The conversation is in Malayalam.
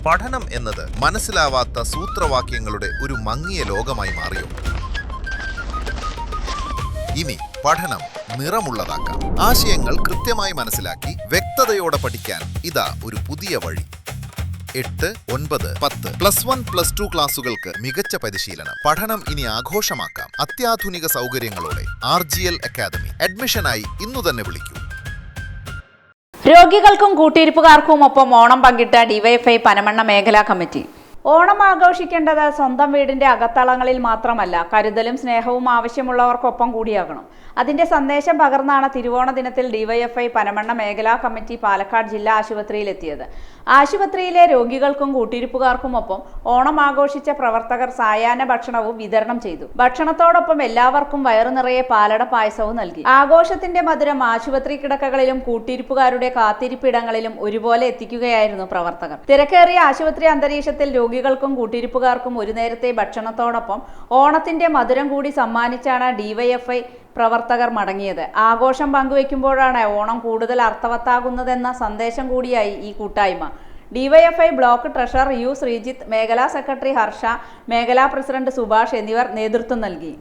പഠനം എന്നത് മനസ്സിലാവാത്ത സൂത്രവാക്യങ്ങളുടെ ഒരു മങ്ങിയ ലോകമായി മാറിയോ? ഇനി പഠനം നിറമുള്ളതാക്കാം. ആശയങ്ങൾ കൃത്യമായി മനസ്സിലാക്കി വ്യക്തതയോടെ പഠിക്കാൻ ഇതാ ഒരു പുതിയ വഴി. 8, 9, 10 +1, +2 ക്ലാസുകൾക്ക് മികച്ച പരിശീലനം. പഠനം ഇനി ആഘോഷമാക്കാം. അത്യാധുനിക സൗകര്യങ്ങളോടെ RGL അക്കാദമി. അഡ്മിഷനായി ഇന്നു തന്നെ വിളിക്കൂ. രോഗികൾക്കും കൂട്ടിരിപ്പുകാർക്കുമൊപ്പം ഓണം പങ്കിട്ട ഡിവൈഎഫ്ഐ പനമണ്ണ മേഖലാ കമ്മിറ്റി. ഓണം ആഘോഷിക്കേണ്ടത് സ്വന്തം വീടിന്റെ അകത്തളങ്ങളിൽ മാത്രമല്ല, കരുതലും സ്നേഹവും ആവശ്യമുള്ളവർക്കൊപ്പം കൂടിയാകണം. അതിന്റെ സന്ദേശം പകർന്നാണ് തിരുവോണ ദിനത്തിൽ ഡിവൈഎഫ്ഐ പനമണ്ണ മേഖലാ കമ്മിറ്റി പാലക്കാട് ജില്ലാ ആശുപത്രിയിലെത്തിയത്. ആശുപത്രിയിലെ രോഗികൾക്കും കൂട്ടിരിപ്പുകാർക്കുമൊപ്പം ഓണം ആഘോഷിച്ച പ്രവർത്തകർ സായാഹ്ന ഭക്ഷണവും വിതരണം ചെയ്തു. ഭക്ഷണത്തോടൊപ്പം എല്ലാവർക്കും വയറു നിറയെ പാലട പായസവും നൽകി. ആഘോഷത്തിന്റെ മധുരം ആശുപത്രി കിടക്കകളിലും കൂട്ടിരിപ്പുകാരുടെ കാത്തിരിപ്പിടങ്ങളിലും ഒരുപോലെ എത്തിക്കുകയായിരുന്നു പ്രവർത്തകർ. തിരക്കേറിയ ആശുപത്രി അന്തരീക്ഷത്തിൽ രോഗികൾക്കും കൂട്ടിരിപ്പുകാർക്കും ഒരു നേരത്തെ ഭക്ഷണത്തോടൊപ്പം ഓണത്തിന്റെ മധുരം കൂടി സമ്മാനിച്ചാണ് ഡിവൈഎഫ്ഐ പ്രവർത്തകർ മടങ്ങിയത്. ആഘോഷം പങ്കുവെക്കുമ്പോഴാണ് ഓണം കൂടുതൽ അർത്ഥവത്താകുന്നതെന്ന സന്ദേശം കൂടിയായി ഈ കൂട്ടായ്മ. DYFI block treasurer U Sreejith, മേഖലാ സെക്രട്ടറി ഹർഷ, മേഖലാ പ്രസിഡന്റ് സുഭാഷ് എന്നിവർ നേതൃത്വം നൽകി.